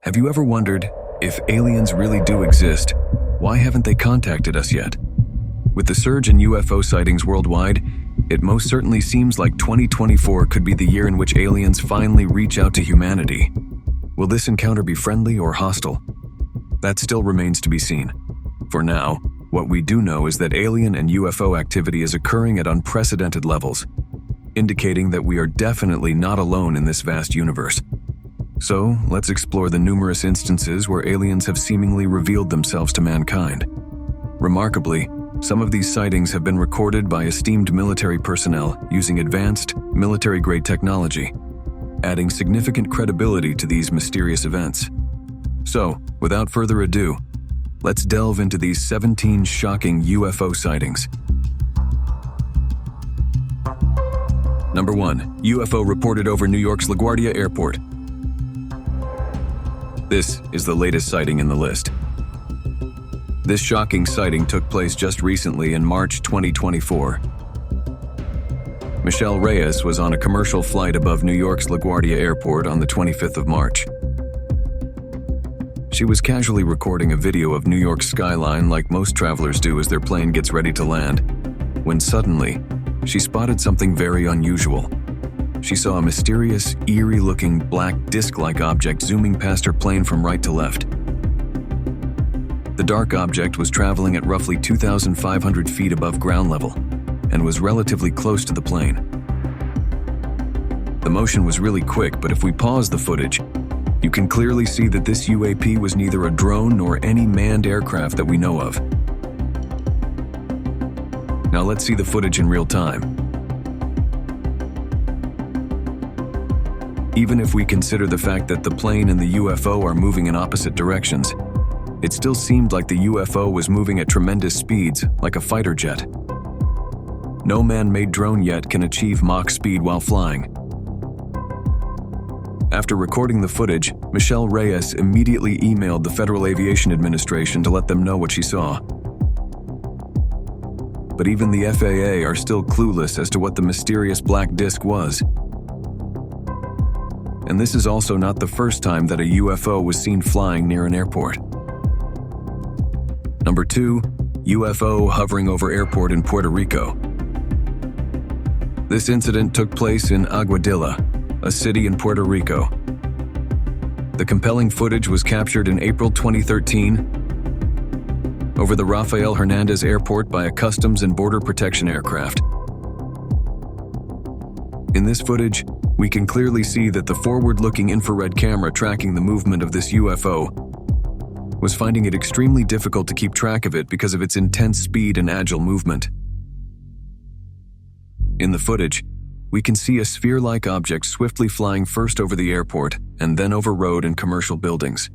Have you ever wondered, if aliens really do exist, why haven't they contacted us yet? With the surge in UFO sightings worldwide, it most certainly seems like 2024 could be the year in which aliens finally reach out to humanity. Will this encounter be friendly or hostile? That still remains to be seen. For now, what we do know is that alien and UFO activity is occurring at unprecedented levels, indicating that we are definitely not alone in this vast universe. So, let's explore the numerous instances where aliens have seemingly revealed themselves to mankind. Remarkably, some of these sightings have been recorded by esteemed military personnel using advanced, military-grade technology, adding significant credibility to these mysterious events. So, without further ado, let's delve into these 17 shocking UFO sightings. Number 1. UFO reported over New York's LaGuardia Airport. This is the latest sighting in the list. This shocking sighting took place just recently in March 2024. Michelle Reyes was on a commercial flight above New York's LaGuardia Airport on the 25th of March. She was casually recording a video of New York's skyline like most travelers do as their plane gets ready to land, when suddenly, she spotted something very unusual. She saw a mysterious, eerie-looking black disc-like object zooming past her plane from right to left. The dark object was traveling at roughly 2,500 feet above ground level and was relatively close to the plane. The motion was really quick, but if we pause the footage, you can clearly see that this UAP was neither a drone nor any manned aircraft that we know of. Now let's see the footage in real time. Even if we consider the fact that the plane and the UFO are moving in opposite directions, it still seemed like the UFO was moving at tremendous speeds, like a fighter jet. No man-made drone yet can achieve Mach speed while flying. After recording the footage, Michelle Reyes immediately emailed the Federal Aviation Administration to let them know what she saw. But even the FAA are still clueless as to what the mysterious black disc was. And this is also not the first time that a UFO was seen flying near an airport. Number 2. UFO hovering over airport in Puerto Rico. This incident took place in Aguadilla, a city in Puerto Rico. The compelling footage was captured in April 2013 over the Rafael Hernandez Airport by a Customs and Border Protection aircraft. In this footage, we can clearly see that the forward-looking infrared camera tracking the movement of this UFO was finding it extremely difficult to keep track of it because of its intense speed and agile movement. In the footage, we can see a sphere-like object swiftly flying first over the airport and then over road and commercial buildings.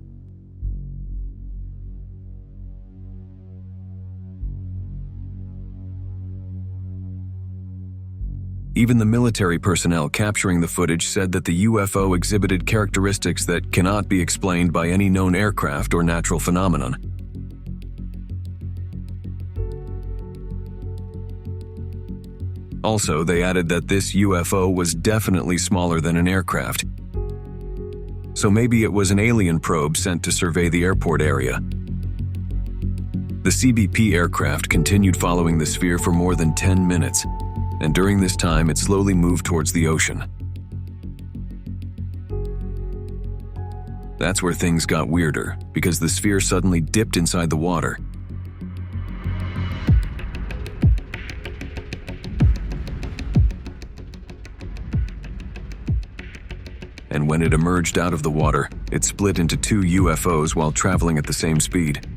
Even the military personnel capturing the footage said that the UFO exhibited characteristics that cannot be explained by any known aircraft or natural phenomenon. Also, they added that this UFO was definitely smaller than an aircraft. So maybe it was an alien probe sent to survey the airport area. The CBP aircraft continued following the sphere for more than 10 minutes. And during this time, it slowly moved towards the ocean. That's where things got weirder, because the sphere suddenly dipped inside the water. And when it emerged out of the water, it split into 2 UFOs while traveling at the same speed.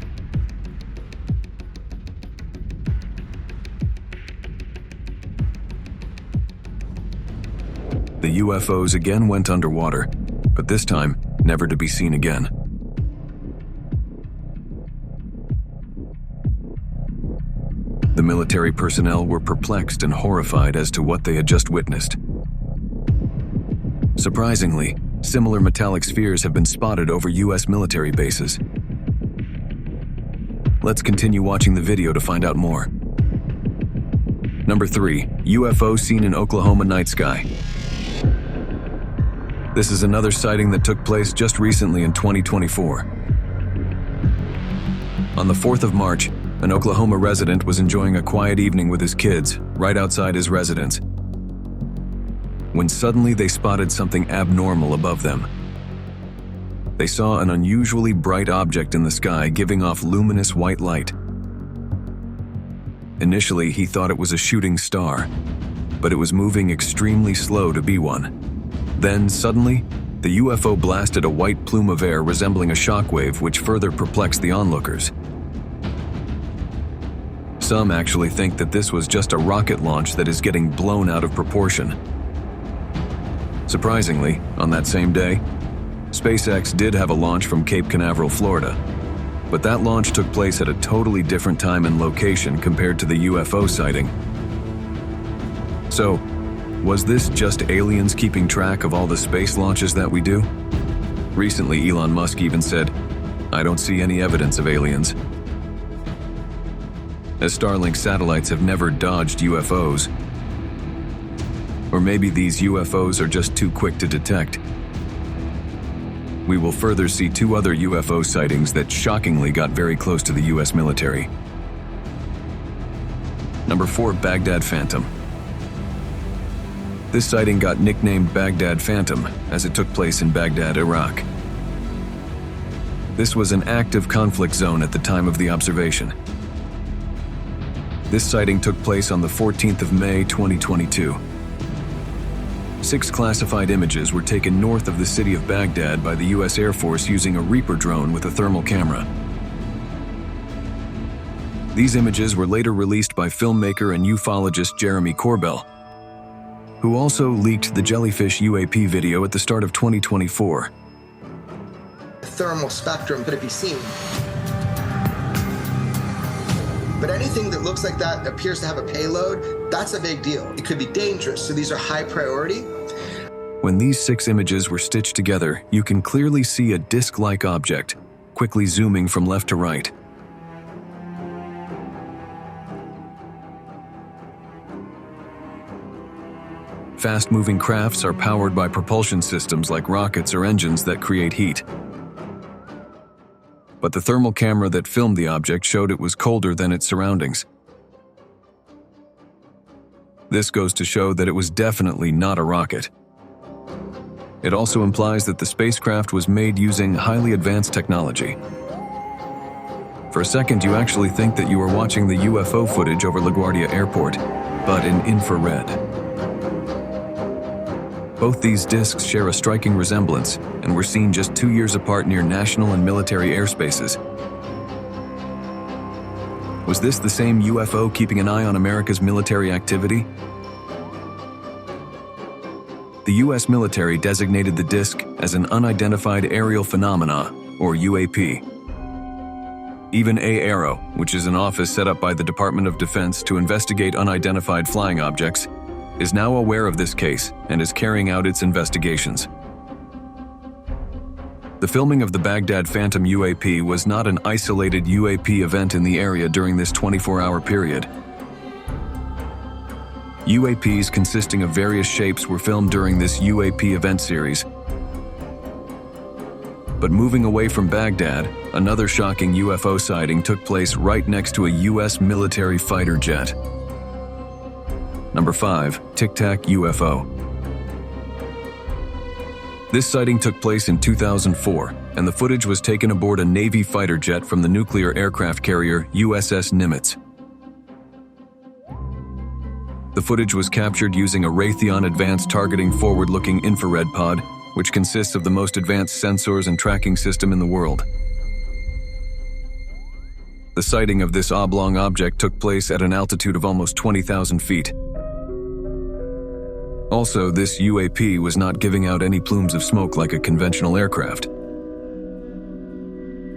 The UFOs again went underwater, but this time, never to be seen again. The military personnel were perplexed and horrified as to what they had just witnessed. Surprisingly, similar metallic spheres have been spotted over U.S. military bases. Let's continue watching the video to find out more. Number 3. UFO seen in Oklahoma night sky. This is another sighting that took place just recently in 2024. On the 4th of March, an Oklahoma resident was enjoying a quiet evening with his kids right outside his residence, when suddenly they spotted something abnormal above them. They saw an unusually bright object in the sky giving off luminous white light. Initially, he thought it was a shooting star, but it was moving extremely slow to be one. Then, suddenly, the UFO blasted a white plume of air resembling a shockwave, which further perplexed the onlookers. Some actually think that this was just a rocket launch that is getting blown out of proportion. Surprisingly, on that same day, SpaceX did have a launch from Cape Canaveral, Florida, but that launch took place at a totally different time and location compared to the UFO sighting. So, was this just aliens keeping track of all the space launches that we do? Recently, Elon Musk even said, "I don't see any evidence of aliens." As Starlink satellites have never dodged UFOs. Or maybe these UFOs are just too quick to detect. We will further see 2 other UFO sightings that shockingly got very close to the US military. Number 4, Baghdad Phantom. This sighting got nicknamed Baghdad Phantom as it took place in Baghdad, Iraq. This was an active conflict zone at the time of the observation. This sighting took place on the 14th of May, 2022. 6 classified images were taken north of the city of Baghdad by the US Air Force using a Reaper drone with a thermal camera. These images were later released by filmmaker and ufologist Jeremy Corbell, who also leaked the Jellyfish UAP video at the start of 2024. The thermal spectrum could it be seen? But anything that looks like that appears to have a payload, that's a big deal. It could be dangerous, so these are high priority. When these 6 images were stitched together, you can clearly see a disc-like object, quickly zooming from left to right. Fast-moving crafts are powered by propulsion systems like rockets or engines that create heat. But the thermal camera that filmed the object showed it was colder than its surroundings. This goes to show that it was definitely not a rocket. It also implies that the spacecraft was made using highly advanced technology. For a second, you actually think that you are watching the UFO footage over LaGuardia Airport, but in infrared. Both these discs share a striking resemblance and were seen just 2 years apart near national and military airspaces. Was this the same UFO keeping an eye on America's military activity? The US military designated the disc as an unidentified aerial phenomena, or UAP. Even AARO, which is an office set up by the Department of Defense to investigate unidentified flying objects, is now aware of this case and is carrying out its investigations. The filming of the Baghdad Phantom UAP was not an isolated UAP event in the area during this 24-hour period. UAPs consisting of various shapes were filmed during this UAP event series. But moving away from Baghdad, another shocking UFO sighting took place right next to a US military fighter jet. Number 5, Tic Tac UFO. This sighting took place in 2004, and the footage was taken aboard a Navy fighter jet from the nuclear aircraft carrier USS Nimitz. The footage was captured using a Raytheon Advanced Targeting Forward-Looking Infrared Pod, which consists of the most advanced sensors and tracking system in the world. The sighting of this oblong object took place at an altitude of almost 20,000 feet. Also, this UAP was not giving out any plumes of smoke like a conventional aircraft.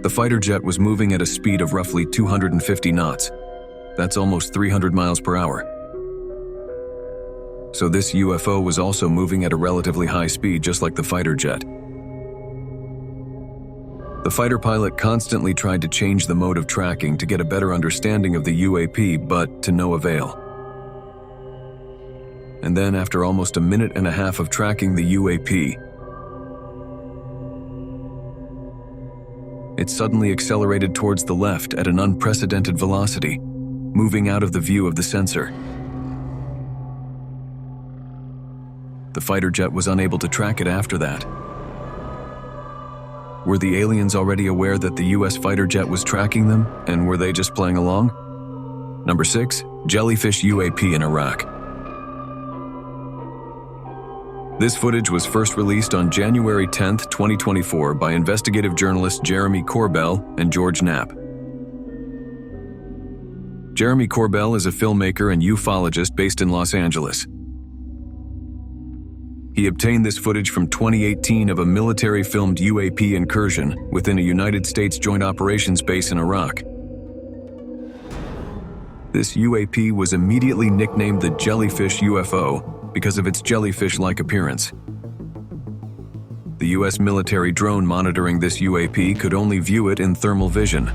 The fighter jet was moving at a speed of roughly 250 knots. That's almost 300 miles per hour. So this UFO was also moving at a relatively high speed, just like the fighter jet. The fighter pilot constantly tried to change the mode of tracking to get a better understanding of the UAP, but to no avail. And then, after almost a minute and a half of tracking the UAP, it suddenly accelerated towards the left at an unprecedented velocity, moving out of the view of the sensor. The fighter jet was unable to track it after that. Were the aliens already aware that the US fighter jet was tracking them, and were they just playing along? Number 6, Jellyfish UAP in Iraq. This footage was first released on January 10, 2024 by investigative journalists Jeremy Corbell and George Knapp. Jeremy Corbell is a filmmaker and ufologist based in Los Angeles. He obtained this footage from 2018 of a military-filmed UAP incursion within a United States Joint Operations base in Iraq. This UAP was immediately nicknamed the Jellyfish UFO because of its jellyfish-like appearance. The US military drone monitoring this UAP could only view it in thermal vision.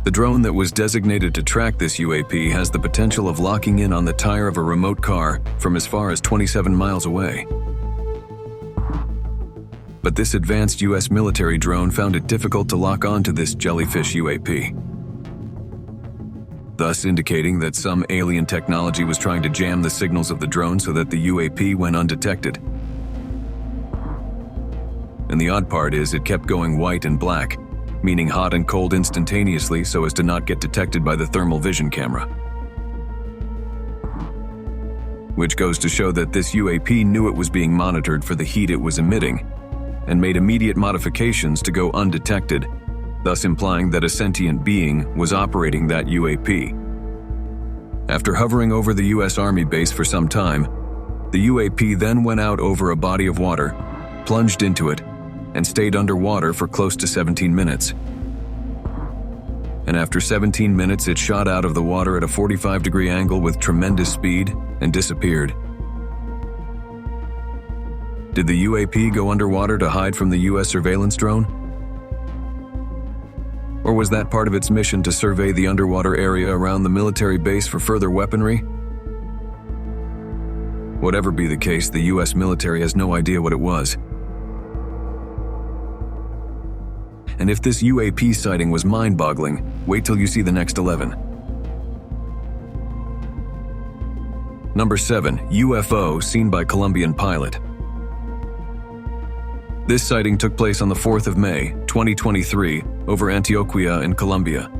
The drone that was designated to track this UAP has the potential of locking in on the tire of a remote car from as far as 27 miles away. But this advanced US military drone found it difficult to lock onto this Jellyfish UAP, thus indicating that some alien technology was trying to jam the signals of the drone so that the UAP went undetected. And the odd part is it kept going white and black, meaning hot and cold instantaneously so as to not get detected by the thermal vision camera. Which goes to show that this UAP knew it was being monitored for the heat it was emitting, and made immediate modifications to go undetected, thus implying that a sentient being was operating that UAP. After hovering over the US Army base for some time, the UAP then went out over a body of water, plunged into it, and stayed underwater for close to 17 minutes. And after 17 minutes, it shot out of the water at a 45-degree angle with tremendous speed and disappeared. Did the UAP go underwater to hide from the US surveillance drone? Or was that part of its mission to survey the underwater area around the military base for further weaponry? Whatever be the case, the US military has no idea what it was. And if this UAP sighting was mind-boggling, wait till you see the next 11. Number 7, UFO seen by Colombian pilot. This sighting took place on the 4th of May, 2023, over Antioquia in Colombia.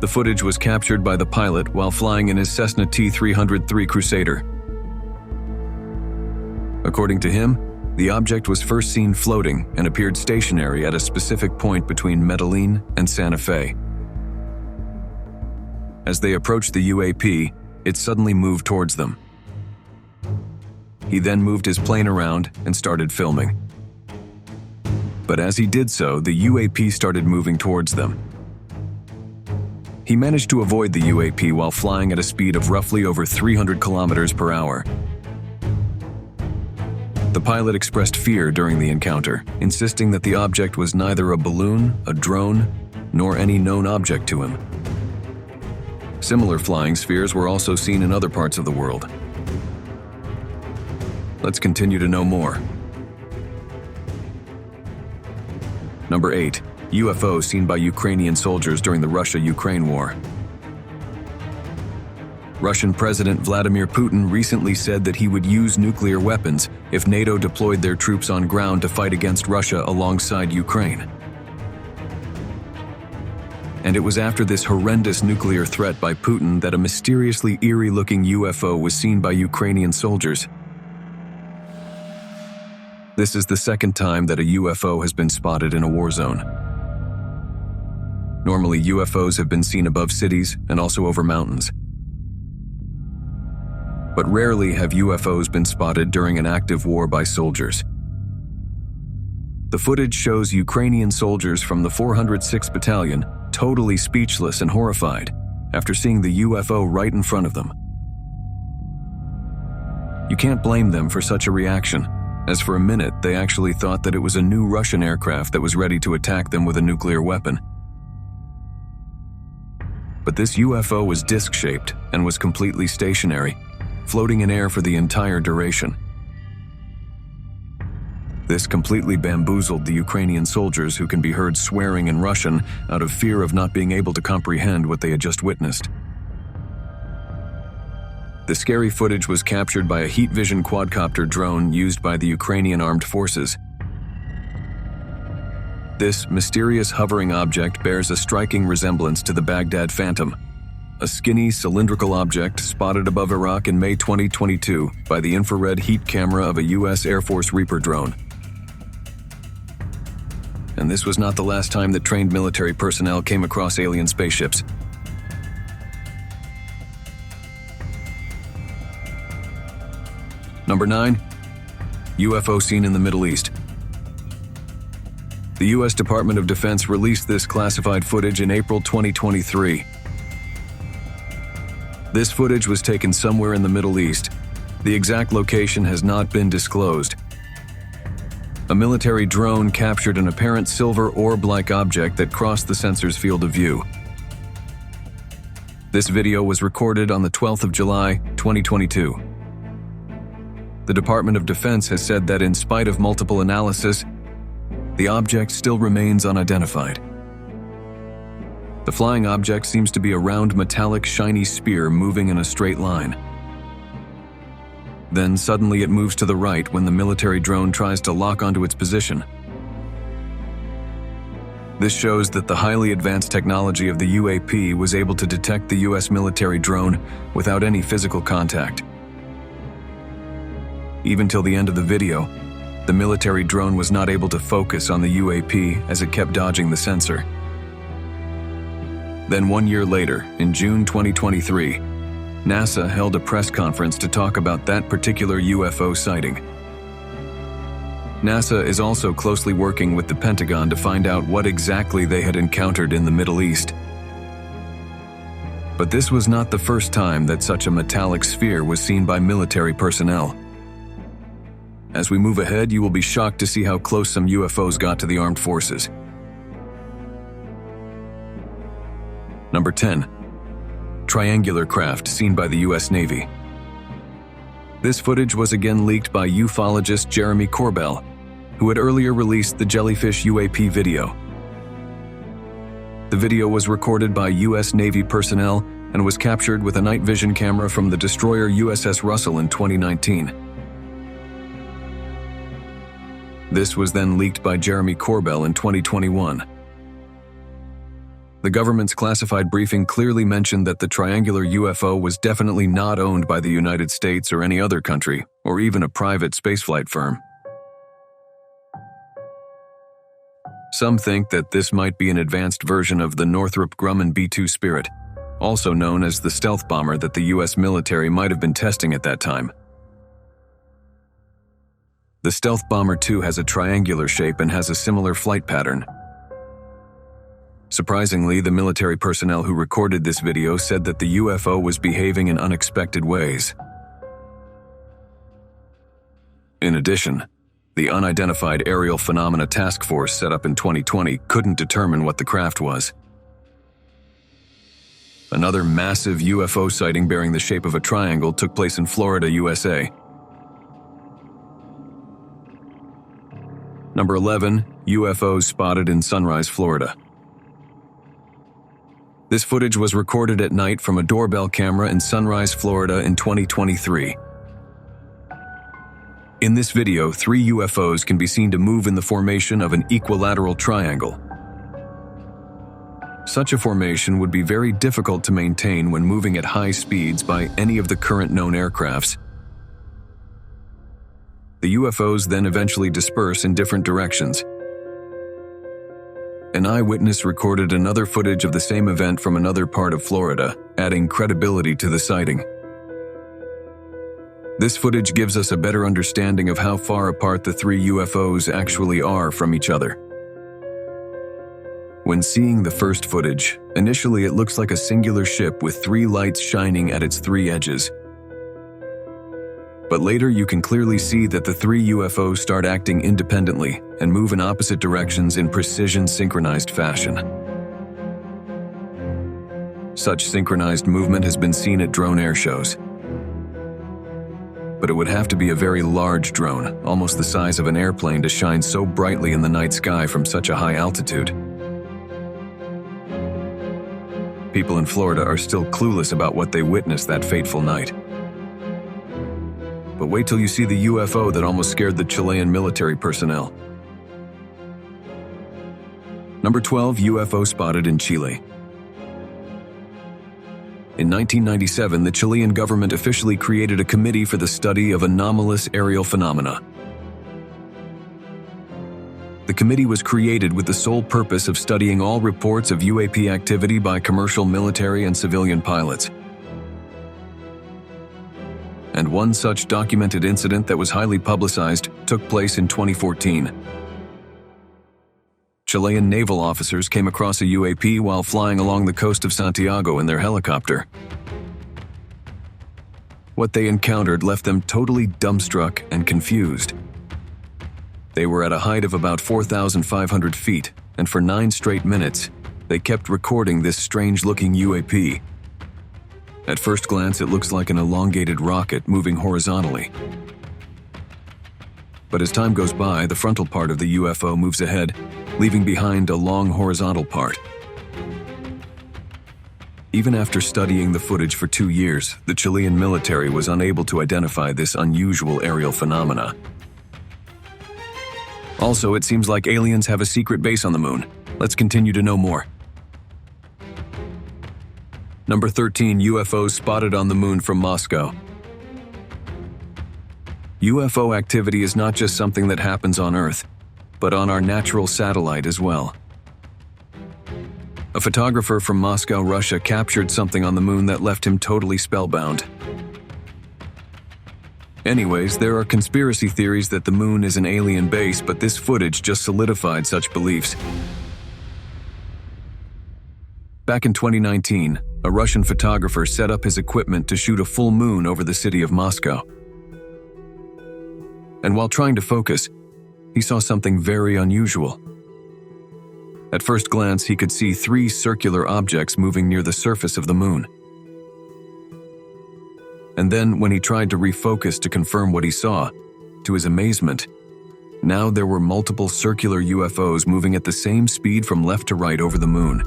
The footage was captured by the pilot while flying in his Cessna T-303 Crusader. According to him, the object was first seen floating and appeared stationary at a specific point between Medellin and Santa Fe. As they approached the UAP, it suddenly moved towards them. He then moved his plane around and started filming. But as he did so, the UAP started moving towards them. He managed to avoid the UAP while flying at a speed of roughly over 300 kilometers per hour. The pilot expressed fear during the encounter, insisting that the object was neither a balloon, a drone, nor any known object to him. Similar flying spheres were also seen in other parts of the world. Let's continue to know more. Number 8, UFO seen by Ukrainian soldiers during the Russia-Ukraine war. Russian President Vladimir Putin recently said that he would use nuclear weapons if NATO deployed their troops on ground to fight against Russia alongside Ukraine. And it was after this horrendous nuclear threat by Putin that a mysteriously eerie-looking UFO was seen by Ukrainian soldiers. This is the second time that a UFO has been spotted in a war zone. Normally, UFOs have been seen above cities and also over mountains. But rarely have UFOs been spotted during an active war by soldiers. The footage shows Ukrainian soldiers from the 406th Battalion totally speechless and horrified after seeing the UFO right in front of them. You can't blame them for such a reaction, as for a minute they actually thought that it was a new Russian aircraft that was ready to attack them with a nuclear weapon. But this UFO was disc-shaped and was completely stationary, floating in air for the entire duration. This completely bamboozled the Ukrainian soldiers, who can be heard swearing in Russian out of fear of not being able to comprehend what they had just witnessed. The scary footage was captured by a heat vision quadcopter drone used by the Ukrainian armed forces. This mysterious hovering object bears a striking resemblance to the Baghdad Phantom, a skinny, cylindrical object spotted above Iraq in May 2022 by the infrared heat camera of a U.S. Air Force Reaper drone. And this was not the last time that trained military personnel came across alien spaceships. Number 9. UFO seen in the Middle East. The U.S. Department of Defense released this classified footage in April 2023. This footage was taken somewhere in the Middle East. The exact location has not been disclosed. A military drone captured an apparent silver orb-like object that crossed the sensor's field of view. This video was recorded on the 12th of July, 2022. The Department of Defense has said that in spite of multiple analysis, the object still remains unidentified. The flying object seems to be a round metallic shiny spear moving in a straight line. Then suddenly it moves to the right when the military drone tries to lock onto its position. This shows that the highly advanced technology of the UAP was able to detect the US military drone without any physical contact. Even till the end of the video, the military drone was not able to focus on the UAP as it kept dodging the sensor. Then 1 year later, in June 2023, NASA held a press conference to talk about that particular UFO sighting. NASA is also closely working with the Pentagon to find out what exactly they had encountered in the Middle East. But this was not the first time that such a metallic sphere was seen by military personnel. As we move ahead, you will be shocked to see how close some UFOs got to the armed forces. Number 10. Triangular craft seen by the US Navy. This footage was again leaked by ufologist Jeremy Corbell, who had earlier released the Jellyfish UAP video. The video was recorded by US Navy personnel and was captured with a night vision camera from the destroyer USS Russell in 2019. This was then leaked by Jeremy Corbell in 2021. The government's classified briefing clearly mentioned that the triangular UFO was definitely not owned by the United States or any other country, or even a private spaceflight firm. Some think that this might be an advanced version of the Northrop Grumman B-2 Spirit, also known as the stealth bomber that the US military might have been testing at that time. The Stealth Bomber 2 has a triangular shape and has a similar flight pattern. Surprisingly, the military personnel who recorded this video said that the UFO was behaving in unexpected ways. In addition, the Unidentified Aerial Phenomena Task Force set up in 2020 couldn't determine what the craft was. Another massive UFO sighting bearing the shape of a triangle took place in Florida, USA. Number 11. UFOs spotted in Sunrise, Florida. This footage was recorded at night from a doorbell camera in Sunrise, Florida in 2023. In this video, 3 UFOs can be seen to move in the formation of an equilateral triangle. Such a formation would be very difficult to maintain when moving at high speeds by any of the current known aircrafts. The UFOs then eventually disperse in different directions. An eyewitness recorded another footage of the same event from another part of Florida, adding credibility to the sighting. This footage gives us a better understanding of how far apart the 3 UFOs actually are from each other. When seeing the first footage, initially it looks like a singular ship with 3 lights shining at its 3 edges. But later you can clearly see that the 3 UFOs start acting independently and move in opposite directions in precision synchronized fashion. Such synchronized movement has been seen at drone air shows. but it would have to be a very large drone, almost the size of an airplane, to shine so brightly in the night sky from such a high altitude. People in Florida are still clueless about what they witnessed that fateful night. But wait till you see the UFO that almost scared the Chilean military personnel. Number 12, UFO spotted in Chile. In 1997, the Chilean government officially created a committee for the study of anomalous aerial phenomena. The committee was created with the sole purpose of studying all reports of UAP activity by commercial military and civilian pilots. And one such documented incident that was highly publicized took place in 2014. Chilean naval officers came across a UAP while flying along the coast of Santiago in their helicopter. What they encountered left them totally dumbstruck and confused. They were at a height of about 4,500 feet, and for 9 straight minutes, they kept recording this strange-looking UAP. At first glance, it looks like an elongated rocket moving horizontally. But as time goes by, the frontal part of the UFO moves ahead, leaving behind a long horizontal part. Even after studying the footage for 2 years, the Chilean military was unable to identify this unusual aerial phenomena. Also, it seems like aliens have a secret base on the moon. Let's continue to know more. Number 13, UFOs spotted on the moon from Moscow. UFO activity is not just something that happens on Earth, but on our natural satellite as well. A photographer from Moscow, Russia, captured something on the moon that left him totally spellbound. Anyways, there are conspiracy theories that the moon is an alien base, but this footage just solidified such beliefs. Back in 2019, a Russian photographer set up his equipment to shoot a full moon over the city of Moscow. And while trying to focus, he saw something very unusual. At first glance, he could see 3 circular objects moving near the surface of the moon. And then, when he tried to refocus to confirm what he saw, to his amazement, now there were multiple circular UFOs moving at the same speed from left to right over the moon.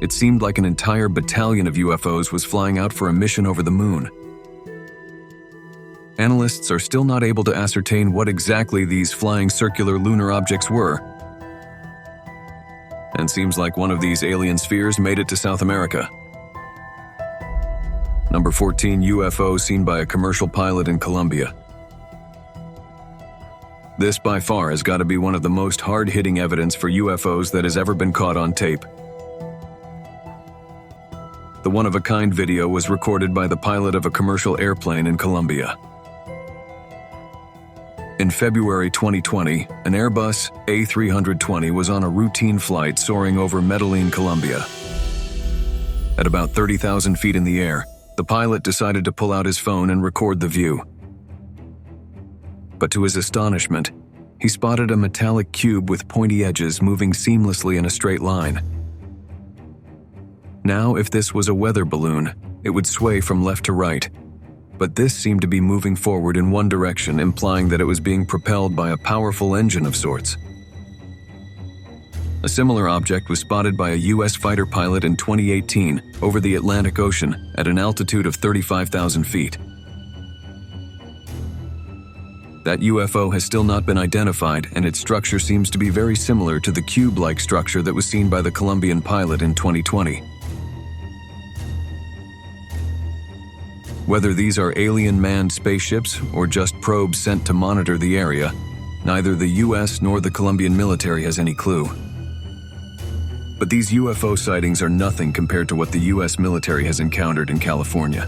It seemed like an entire battalion of UFOs was flying out for a mission over the moon. Analysts are still not able to ascertain what exactly these flying circular lunar objects were. And seems like one of these alien spheres made it to South America. Number 14, UFO seen by a commercial pilot in Colombia. This by far has got to be one of the most hard-hitting evidence for UFOs that has ever been caught on tape. The one-of-a-kind video was recorded by the pilot of a commercial airplane in Colombia. In February 2020, an Airbus A320 was on a routine flight soaring over Medellin, Colombia. At about 30,000 feet in the air, the pilot decided to pull out his phone and record the view. But to his astonishment, he spotted a metallic cube with pointy edges moving seamlessly in a straight line. Now, if this was a weather balloon, it would sway from left to right. But this seemed to be moving forward in one direction, implying that it was being propelled by a powerful engine of sorts. A similar object was spotted by a U.S. fighter pilot in 2018 over the Atlantic Ocean at an altitude of 35,000 feet. That UFO has still not been identified, and its structure seems to be very similar to the cube-like structure that was seen by the Colombian pilot in 2020. Whether these are alien manned spaceships or just probes sent to monitor the area, neither the U.S. nor the Colombian military has any clue. But these UFO sightings are nothing compared to what the U.S. military has encountered in California.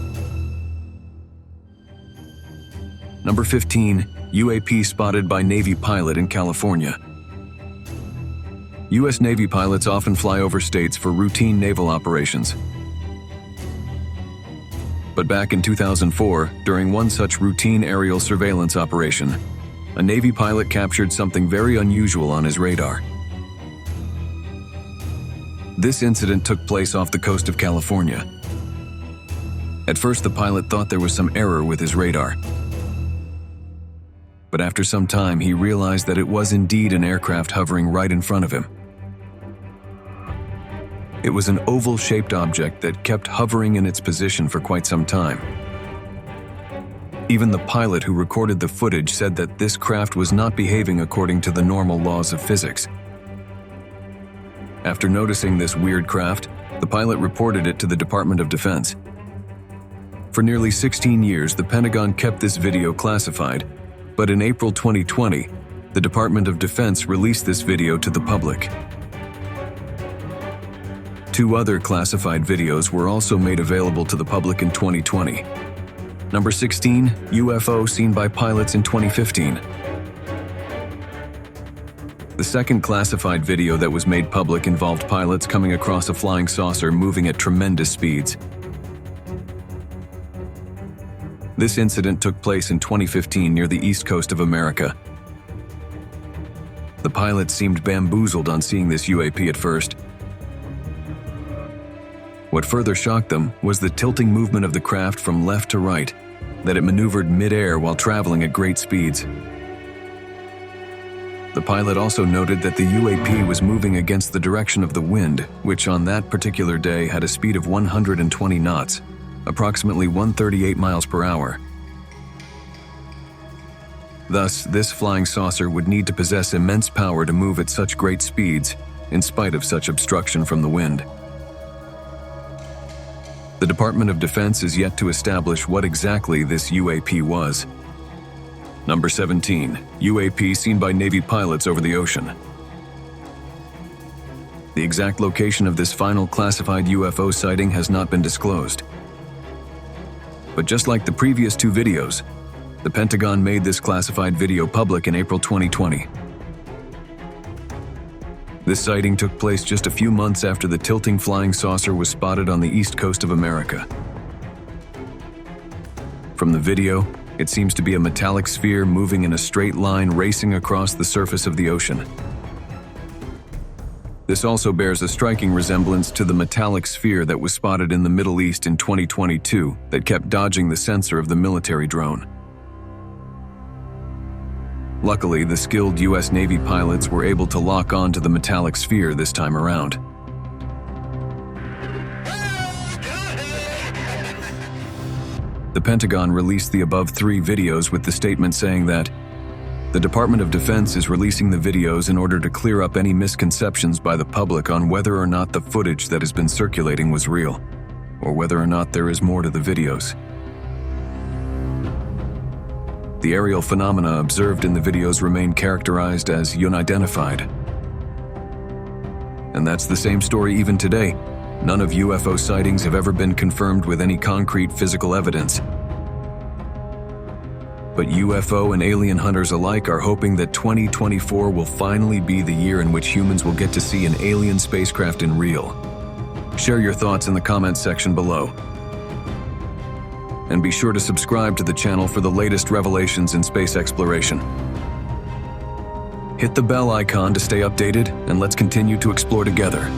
Number 15, UAP spotted by Navy pilot in California. U.S. Navy pilots often fly over states for routine naval operations. But back in 2004, during one such routine aerial surveillance operation, a Navy pilot captured something very unusual on his radar. This incident took place off the coast of California. At first, the pilot thought there was some error with his radar. But after some time, he realized that it was indeed an aircraft hovering right in front of him. It was an oval-shaped object that kept hovering in its position for quite some time. Even the pilot who recorded the footage said that this craft was not behaving according to the normal laws of physics. After noticing this weird craft, the pilot reported it to the Department of Defense. For nearly 16 years, the Pentagon kept this video classified, but in April 2020, the Department of Defense released this video to the public. 2 other classified videos were also made available to the public in 2020. Number 16, UFO seen by pilots in 2015. The second classified video that was made public involved pilots coming across a flying saucer moving at tremendous speeds. This incident took place in 2015 near the east coast of America. The pilots seemed bamboozled on seeing this UAP at first. What further shocked them was the tilting movement of the craft from left to right, that it maneuvered mid-air while traveling at great speeds. The pilot also noted that the UAP was moving against the direction of the wind, which on that particular day had a speed of 120 knots, approximately 138 miles per hour. Thus, this flying saucer would need to possess immense power to move at such great speeds, in spite of such obstruction from the wind. The Department of Defense is yet to establish what exactly this UAP was. Number 17, UAP seen by Navy pilots over the ocean. The exact location of this final classified UFO sighting has not been disclosed. But just like the previous 2 videos, the Pentagon made this classified video public in April 2020. This sighting took place just a few months after the tilting flying saucer was spotted on the east coast of America. From the video, it seems to be a metallic sphere moving in a straight line racing across the surface of the ocean. This also bears a striking resemblance to the metallic sphere that was spotted in the Middle East in 2022 that kept dodging the sensor of the military drone. Luckily, the skilled U.S. Navy pilots were able to lock on to the metallic sphere this time around. The Pentagon released the above 3 videos with the statement saying that the Department of Defense is releasing the videos in order to clear up any misconceptions by the public on whether or not the footage that has been circulating was real, or whether or not there is more to the videos. The aerial phenomena observed in the videos remain characterized as unidentified. And that's the same story even today. None of UFO sightings have ever been confirmed with any concrete physical evidence. But UFO and alien hunters alike are hoping that 2024 will finally be the year in which humans will get to see an alien spacecraft in real. Share your thoughts in the comments section below. And be sure to subscribe to the channel for the latest revelations in space exploration. Hit the bell icon to stay updated, and let's continue to explore together.